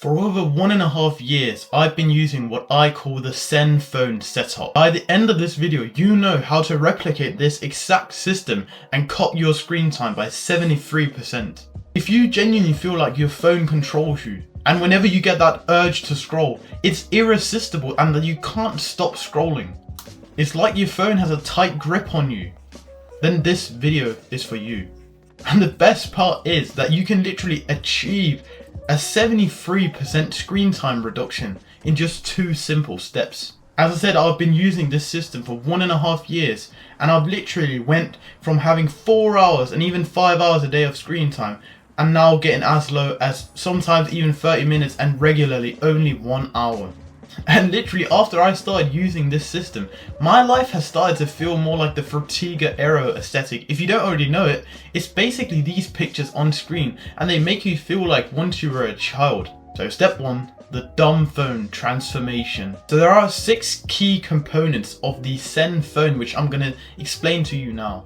For over 1.5 years, I've been using what I call the Zen phone setup. By the end of this video, you know how to replicate this exact system and cut your screen time by 73%. If you genuinely feel like your phone controls you, and whenever you get that urge to scroll, it's irresistible and that you can't stop scrolling, it's like your phone has a tight grip on you, then this video is for you. And the best part is that you can literally achieve a 73% screen time reduction in just 2 simple steps. As I said, I've been using this system for 1.5 years, and I've literally went from having 4 hours and even 5 hours a day of screen time, and now getting as low as sometimes even 30 minutes and regularly only 1 hour. And literally after I started using this system, my life has started to feel more like the Frutiger era aesthetic. If you don't already know it, it's basically these pictures on screen and they make you feel like once you were a child. So step 1, the dumb phone transformation. So there are 6 key components of the Zen phone which I'm going to explain to you now.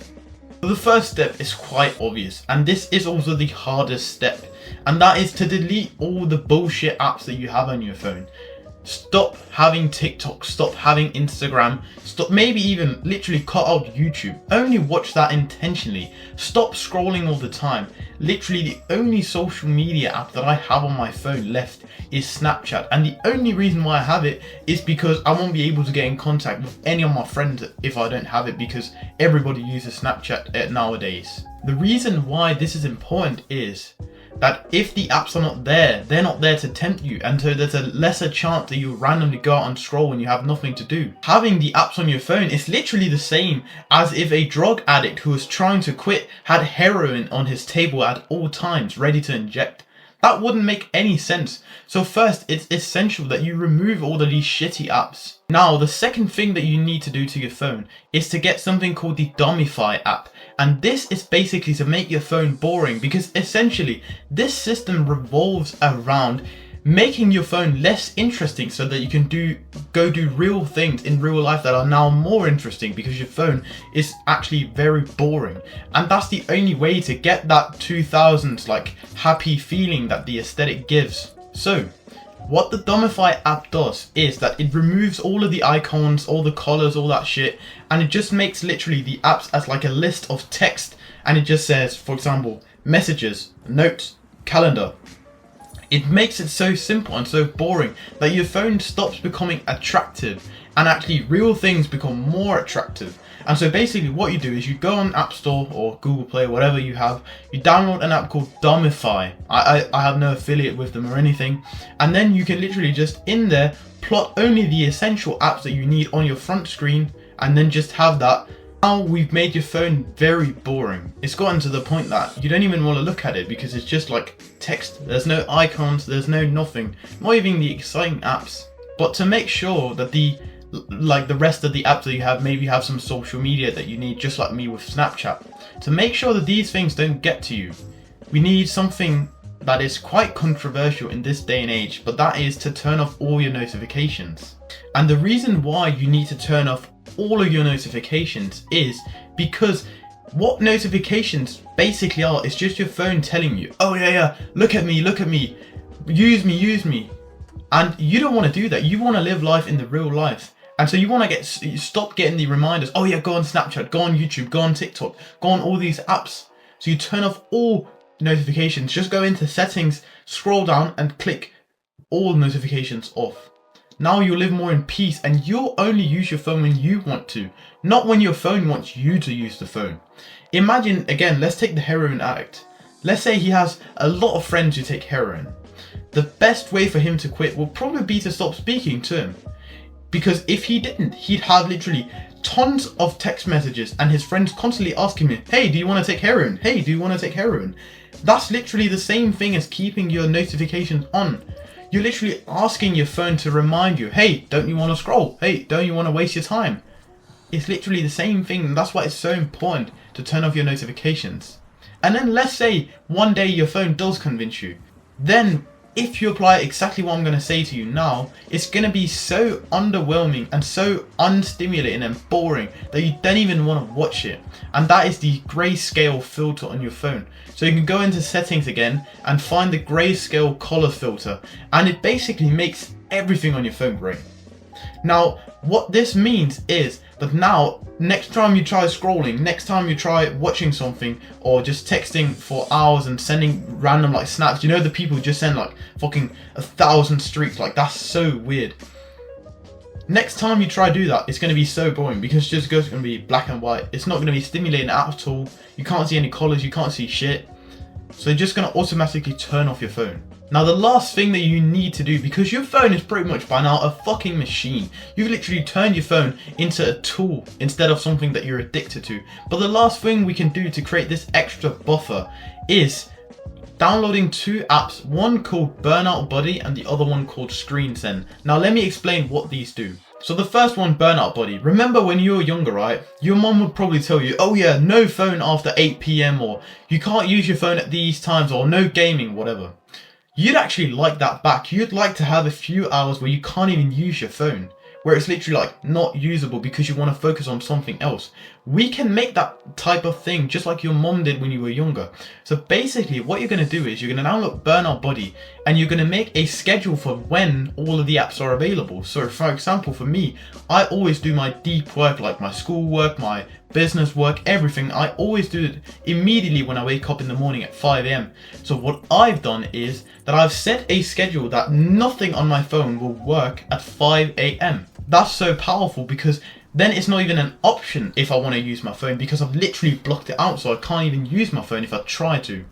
So the first step is quite obvious, and this is also the hardest step, and that is to delete all the bullshit apps that you have on your phone. Stop having TikTok, stop having Instagram, stop, maybe even literally cut out YouTube. Only watch that intentionally. Stop scrolling all the time. Literally the only social media app that I have on my phone left is Snapchat, and the only reason why I have it is because I won't be able to get in contact with any of my friends if I don't have it, because everybody uses Snapchat nowadays. The reason why this is important is that if the apps are not there, they're not there to tempt you, and so there's a lesser chance that you randomly go out and scroll when you have nothing to do. Having the apps on your phone is literally the same as if a drug addict who was trying to quit had heroin on his table at all times ready to inject. That wouldn't make any sense. So first, it's essential that you remove all of these shitty apps. Now, the second thing that you need to do to your phone is to get something called the Dumbify app. And this is basically to make your phone boring, because essentially this system revolves around making your phone less interesting so that you can go do real things in real life that are now more interesting, because your phone is actually very boring. And that's the only way to get that 2000s like happy feeling that the aesthetic gives. So what the Dumbify app does is that it removes all of the icons, all the colors, all that shit, and it just makes literally the apps as like a list of text, and it just says, for example, messages, notes, calendar. It makes it so simple and so boring that your phone stops becoming attractive and actually real things become more attractive. And so basically what you do is you go on App Store or Google Play, whatever you have, you download an app called Dumbify. I have no affiliate with them or anything. And then you can literally just in there plot only the essential apps that you need on your front screen, and then just have that. Now we've made your phone very boring. It's gotten to the point that you don't even want to look at it because it's just like text. There's no icons, there's no nothing, not even the exciting apps. But to make sure that the rest of the apps that you have, maybe have some social media that you need, just like me with Snapchat. To make sure that these things don't get to you, we need something that is quite controversial in this day and age, but that is to turn off all your notifications. And the reason why you need to turn off all of your notifications is because what notifications basically are is just your phone telling you, oh yeah, look at me, use me. And you don't want to do that. You want to live life in the real life. And so you want to stop getting the reminders, oh yeah, go on Snapchat, go on YouTube, go on TikTok, go on all these apps. So you turn off all notifications, just go into settings, scroll down and click all notifications off. Now you'll live more in peace, and you'll only use your phone when you want to, not when your phone wants you to use the phone. Imagine, again, let's take the heroin addict. Let's say he has a lot of friends who take heroin. The best way for him to quit will probably be to stop speaking to him. Because if he didn't, he'd have literally tons of text messages and his friends constantly asking him, hey, do you want to take heroin? Hey, do you want to take heroin? That's literally the same thing as keeping your notifications on. You're literally asking your phone to remind you, hey, don't you want to scroll? Hey, don't you want to waste your time? It's literally the same thing, and that's why it's so important to turn off your notifications. And then let's say one day your phone does convince you. Then if you apply exactly what I'm going to say to you now, it's going to be so underwhelming and so unstimulating and boring that you don't even want to watch it. And that is the grayscale filter on your phone. So you can go into settings again and find the grayscale color filter, and it basically makes everything on your phone gray. Now, what this means is that now, next time you try scrolling, next time you try watching something or just texting for hours and sending random like snaps, you know, the people who just send like fucking 1,000 streaks, like that's so weird. Next time you try to do that, it's going to be so boring because it's just going to be black and white. It's not going to be stimulating at all. You can't see any colors, you can't see shit. So you're just going to automatically turn off your phone. Now the last thing that you need to do, because your phone is pretty much by now a fucking machine. You've literally turned your phone into a tool instead of something that you're addicted to. But the last thing we can do to create this extra buffer is downloading two apps, one called Burnout Buddy and the other one called screentime. Now let me explain what these do. So the first one, Burnout Buddy. Remember when you were younger, right? Your mom would probably tell you, oh yeah, no phone after 8 PM, or you can't use your phone at these times, or no gaming, whatever. You'd actually like that back. You'd like to have a few hours where you can't even use your phone, where it's literally like not usable because you want to focus on something else. We can make that type of thing just like your mom did when you were younger. So basically what you're going to do is you're going to download Burnout Buddy and you're going to make a schedule for when all of the apps are available. So for example, for me, I always do my deep work, like my school work, my business work, everything. I always do it immediately when I wake up in the morning at 5 AM. So what I've done is that I've set a schedule that nothing on my phone will work at 5 AM. That's so powerful because then it's not even an option if I want to use my phone, because I've literally blocked it out, so I can't even use my phone if I try to.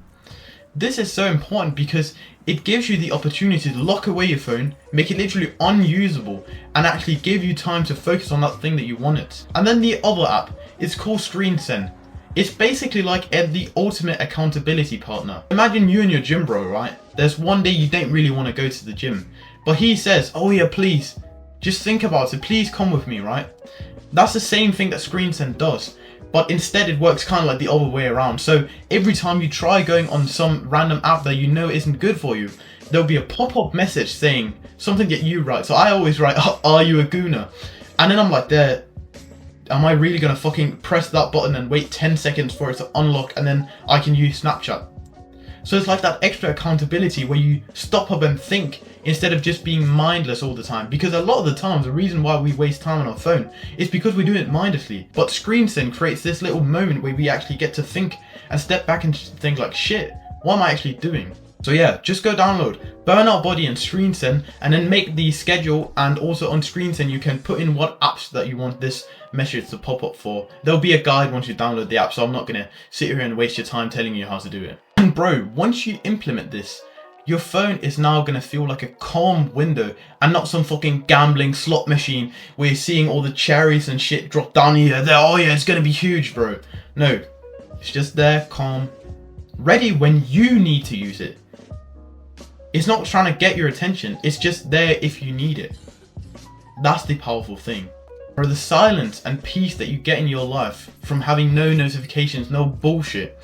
This is so important because it gives you the opportunity to lock away your phone, make it literally unusable, and actually give you time to focus on that thing that you wanted. And then the other app is called screentime. It's basically like the ultimate accountability partner. Imagine you and your gym bro, right? There's one day you don't really want to go to the gym, but he says, oh yeah, please, just think about it, please come with me, right? That's the same thing that screentime does, but instead it works kind of like the other way around. So every time you try going on some random app that you know isn't good for you, there'll be a pop-up message saying something that you write. So I always write, are you a gooner? And then I'm like, there, am I really gonna fucking press that button and wait 10 seconds for it to unlock and then I can use Snapchat? So it's like that extra accountability where you stop up and think instead of just being mindless all the time. Because a lot of the times the reason why we waste time on our phone is because we do it mindlessly. But screentime creates this little moment where we actually get to think and step back and think like, shit, what am I actually doing? So yeah, just go download Burnout Buddy and screentime and then make the schedule, and also on screentime you can put in what apps that you want this message to pop up for. There'll be a guide once you download the app, so I'm not gonna sit here and waste your time telling you how to do it. And bro, once you implement this, your phone is now gonna feel like a calm window and not some fucking gambling slot machine where you're seeing all the cherries and shit drop down here. There, oh yeah, it's gonna be huge, bro. No, it's just there, calm, ready when you need to use it. It's not trying to get your attention, it's just there if you need it. That's the powerful thing. Or the silence and peace that you get in your life from having no notifications, no bullshit.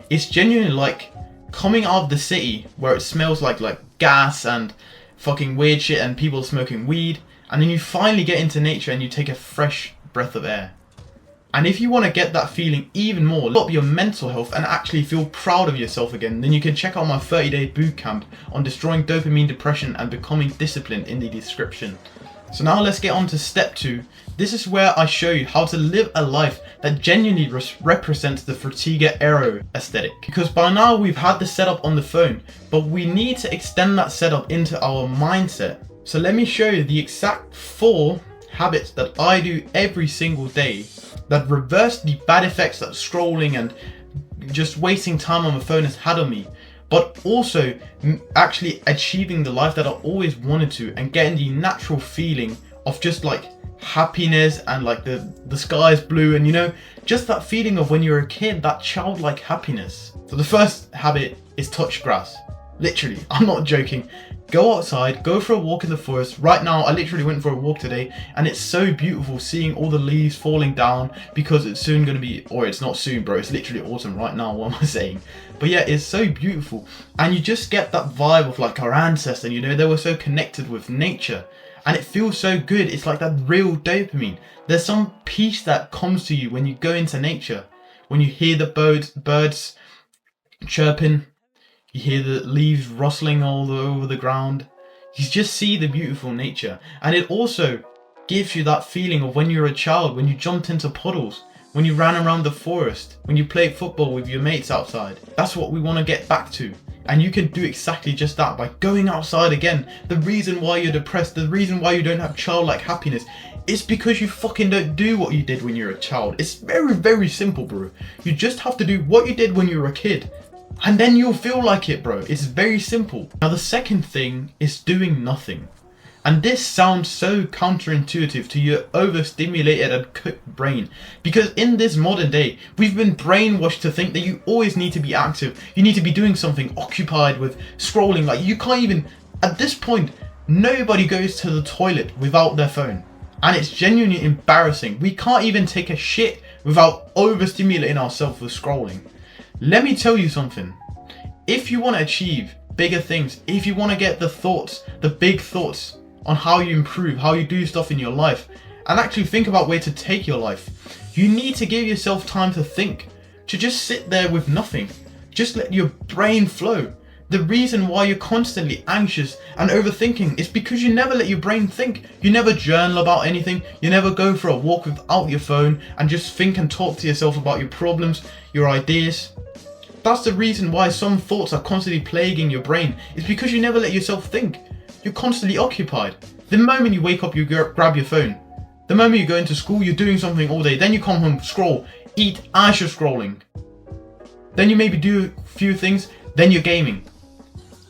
It's genuinely like coming out of the city where it smells like gas and fucking weird shit and people smoking weed, and then you finally get into nature and you take a fresh breath of air. And if you want to get that feeling even more, look up your mental health and actually feel proud of yourself again, then you can check out my 30-day bootcamp on destroying dopamine depression and becoming disciplined in the description. So now let's get on to step 2. This is where I show you how to live a life that genuinely represents the Frutiger Aero aesthetic. Because by now we've had the setup on the phone, but we need to extend that setup into our mindset. So let me show you the exact 4 habits that I do every single day that reverse the bad effects that scrolling and just wasting time on the phone has had on me, but also actually achieving the life that I always wanted to and getting the natural feeling of just like happiness and like the sky is blue and, you know, just that feeling of when you're a kid, that childlike happiness. So the first habit is touch grass. Literally, I'm not joking. Go outside, go for a walk in the forest. Right now, I literally went for a walk today, and it's so beautiful seeing all the leaves falling down because it's soon going to be, or it's not soon, bro. It's literally autumn right now. What am I saying? But yeah, it's so beautiful, and you just get that vibe of like our ancestors. You know, they were so connected with nature, and it feels so good. It's like that real dopamine. There's some peace that comes to you when you go into nature, when you hear the birds chirping. You hear the leaves rustling all over the ground. You just see the beautiful nature. And it also gives you that feeling of when you were a child, when you jumped into puddles, when you ran around the forest, when you played football with your mates outside. That's what we want to get back to. And you can do exactly just that by going outside again. The reason why you're depressed, the reason why you don't have childlike happiness, it's because you fucking don't do what you did when you were a child. It's very, very simple, bro. You just have to do what you did when you were a kid. And then you'll feel like it, bro. It's very simple. Now, the second thing is doing nothing. And this sounds so counterintuitive to your overstimulated and cooked brain. Because in this modern day, we've been brainwashed to think that you always need to be active. You need to be doing something, occupied with scrolling. Like, you can't even, at this point, nobody goes to the toilet without their phone. And it's genuinely embarrassing. We can't even take a shit without overstimulating ourselves with scrolling. Let me tell you something. If you want to achieve bigger things, if you want to get the thoughts, the big thoughts on how you improve, how you do stuff in your life, and actually think about where to take your life, you need to give yourself time to think, to just sit there with nothing. Just let your brain flow. The reason why you're constantly anxious and overthinking is because you never let your brain think. You never journal about anything. You never go for a walk without your phone and just think and talk to yourself about your problems, your ideas. That's the reason why some thoughts are constantly plaguing your brain. It's because you never let yourself think. You're constantly occupied. The moment you wake up, you grab your phone. The moment you go into school, you're doing something all day. Then you come home, scroll, eat as you're scrolling. Then you maybe do a few things, then you're gaming.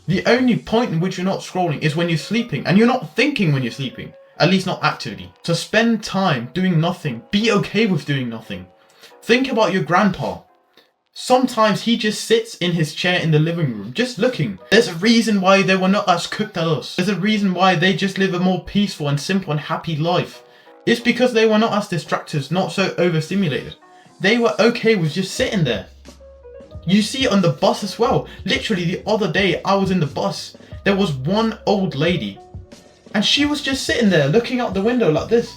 The only point in which you're not scrolling is when you're sleeping, and you're not thinking when you're sleeping. At least not actively. So spend time doing nothing. Be okay with doing nothing. Think about your grandpa. Sometimes he just sits in his chair in the living room, just looking. There's a reason why they were not as cooked as us. There's a reason why they just live a more peaceful and simple and happy life. It's because they were not as distracted, not so overstimulated. They were okay with just sitting there. You see it on the bus as well. Literally the other day I was in the bus. There was one old lady. And she was just sitting there looking out the window like this.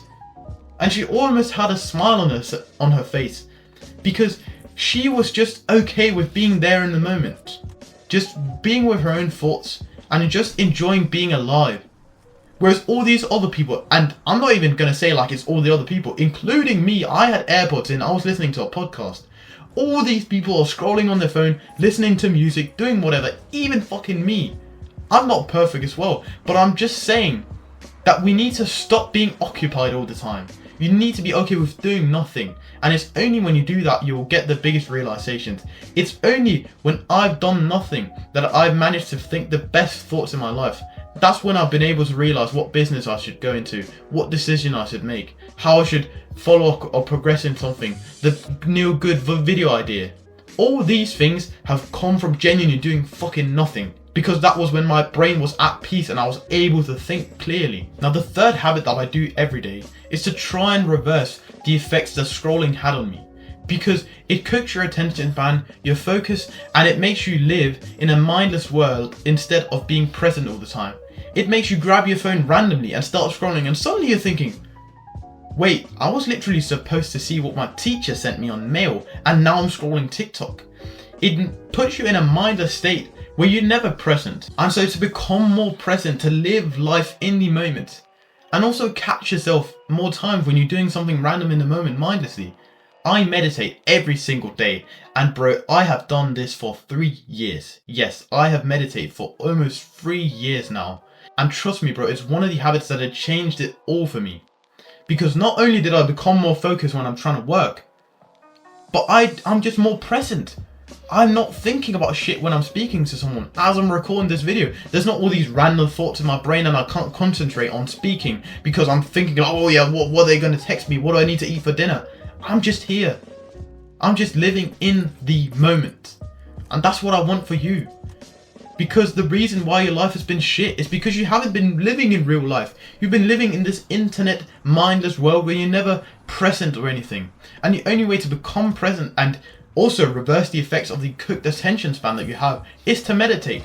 And she almost had a smile on her face. Because she was just okay with being there in the moment. Just being with her own thoughts and just enjoying being alive. Whereas all these other people, and I'm not even going to say like it's all the other people, including me, I had AirPods in, I was listening to a podcast. All these people are scrolling on their phone, listening to music, doing whatever, even fucking me. I'm not perfect as well, but I'm just saying that we need to stop being occupied all the time. You need to be okay with doing nothing. And it's only when you do that you will get the biggest realizations. It's only when I've done nothing that I've managed to think the best thoughts in my life. That's when I've been able to realize what business I should go into, what decision I should make, how I should follow up or progress in something, the new good video idea. All these things have come from genuinely doing fucking nothing. Because that was when my brain was at peace and I was able to think clearly. Now the third habit that I do every day is to try and reverse the effects that scrolling had on me. Because it cooks your attention span, your focus, and it makes you live in a mindless world instead of being present all the time. It makes you grab your phone randomly and start scrolling, and suddenly you're thinking, wait, I was literally supposed to see what my teacher sent me on mail and now I'm scrolling TikTok. It puts you in a mindless state where you're never present. And so to become more present, to live life in the moment, and also catch yourself more times when you're doing something random in the moment mindlessly. I meditate every single day, and bro, I have done this for 3 years. Yes, I have meditated for almost 3 years now. And trust me bro, it's one of the habits that had changed it all for me. Because not only did I become more focused when I'm trying to work, but I'm just more present. I'm not thinking about shit when I'm speaking to someone. As I'm recording this video, there's not all these random thoughts in my brain and I can't concentrate on speaking because I'm thinking, oh yeah, what are they going to text me? What do I need to eat for dinner? I'm just here. I'm just living in the moment. And that's what I want for you. Because the reason why your life has been shit is because you haven't been living in real life. You've been living in this internet mindless world where you're never present or anything. And the only way to become present and also reverse the effects of the cooked attention span that you have is to meditate.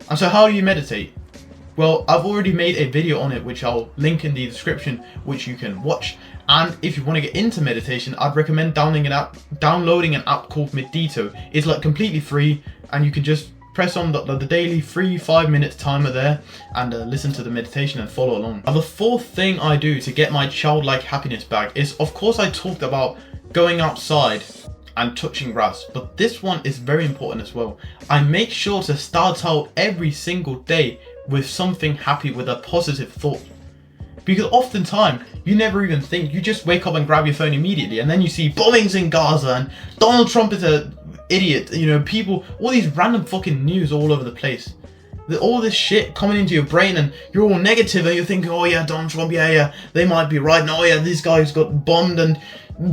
And so how do you meditate? Well, I've already made a video on it which I'll link in the description, which you can watch. And if you want to get into meditation, I'd recommend downloading an app called Medito. It's like completely free, and you can just press on the daily free 5 minutes timer there and listen to the meditation and follow along. Now, the fourth thing I do to get my childlike happiness back is, of course, I talked about going outside and touching grass, but this one is very important as well. I make sure to start out every single day with something happy, with a positive thought. Because oftentimes, you never even think, you just wake up and grab your phone immediately, and then you see bombings in Gaza, and Donald Trump is a idiot, you know, people, all these random fucking news all over the place. All this shit coming into your brain, and you're all negative, and you're thinking, oh yeah, Donald Trump, yeah, they might be right, and oh yeah, this guy's got bombed, and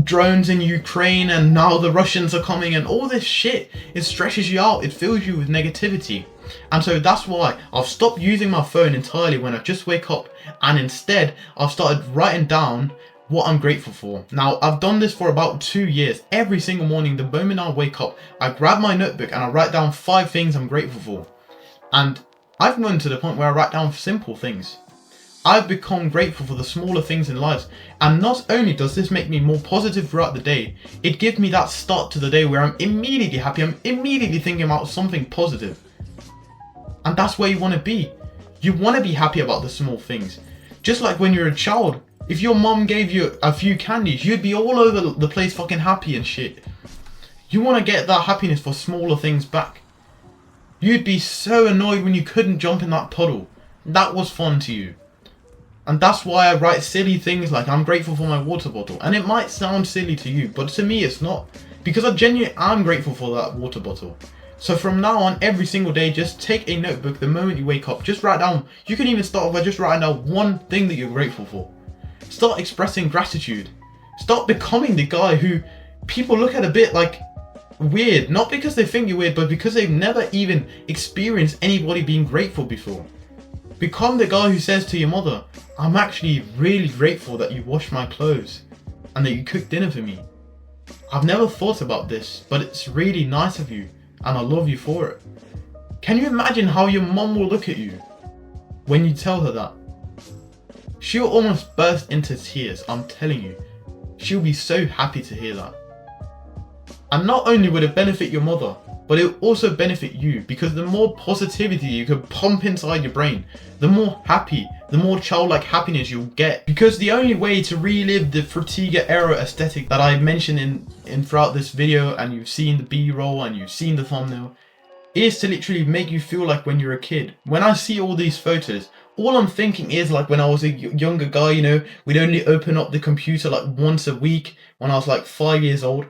drones in Ukraine, and now the Russians are coming, and all this shit, it stresses you out, it fills you with negativity. And so that's why I've stopped using my phone entirely when I just wake up, and instead I've started writing down what I'm grateful for. Now, I've done this for about 2 years. Every single morning, the moment I wake up, I grab my notebook and I write down 5 things I'm grateful for. And I've grown to the point where I write down simple things. I've become grateful for the smaller things in life. And not only does this make me more positive throughout the day, it gives me that start to the day where I'm immediately happy. I'm immediately thinking about something positive. And that's where you want to be. You want to be happy about the small things. Just like when you're a child, if your mom gave you a few candies, you'd be all over the place fucking happy and shit. You want to get that happiness for smaller things back. You'd be so annoyed when you couldn't jump in that puddle. That was fun to you. And that's why I write silly things like, I'm grateful for my water bottle. And it might sound silly to you, but to me it's not. Because I genuinely am grateful for that water bottle. So from now on, every single day, just take a notebook the moment you wake up. Just write down. You can even start off by just writing down one thing that you're grateful for. Start expressing gratitude. Start becoming the guy who people look at a bit like weird. Not because they think you're weird, but because they've never even experienced anybody being grateful before. Become the guy who says to your mother, I'm actually really grateful that you washed my clothes and that you cooked dinner for me. I've never thought about this, but it's really nice of you and I love you for it. Can you imagine how your mom will look at you when you tell her that? She'll almost burst into tears, I'm telling you. She'll be so happy to hear that. And not only would it benefit your mother, but it will also benefit you, because the more positivity you can pump inside your brain, the more happy, the more childlike happiness you'll get. Because the only way to relive the Frutiga era aesthetic that I mentioned in throughout this video, and you've seen the B-roll and you've seen the thumbnail, is to literally make you feel like when you're a kid. When I see all these photos, all I'm thinking is like when I was a younger guy, you know, we'd only open up the computer like once a week when I was like 5 years old.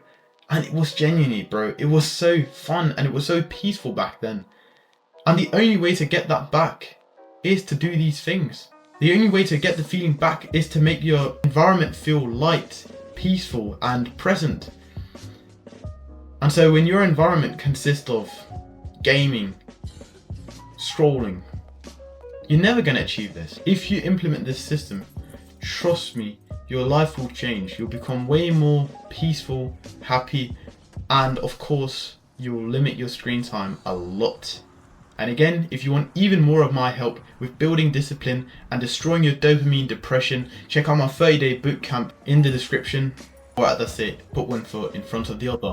And it was genuinely, bro, it was so fun and it was so peaceful back then. And the only way to get that back is to do these things. The only way to get the feeling back is to make your environment feel light, peaceful and present. And so when your environment consists of gaming, scrolling, you're never going to achieve this. If you implement this system, trust me, your life will change. You'll become way more peaceful, happy, and of course, you'll limit your screen time a lot. And again, if you want even more of my help with building discipline and destroying your dopamine depression, check out my 30-day bootcamp in the description. Alright, that's it. Put one foot in front of the other.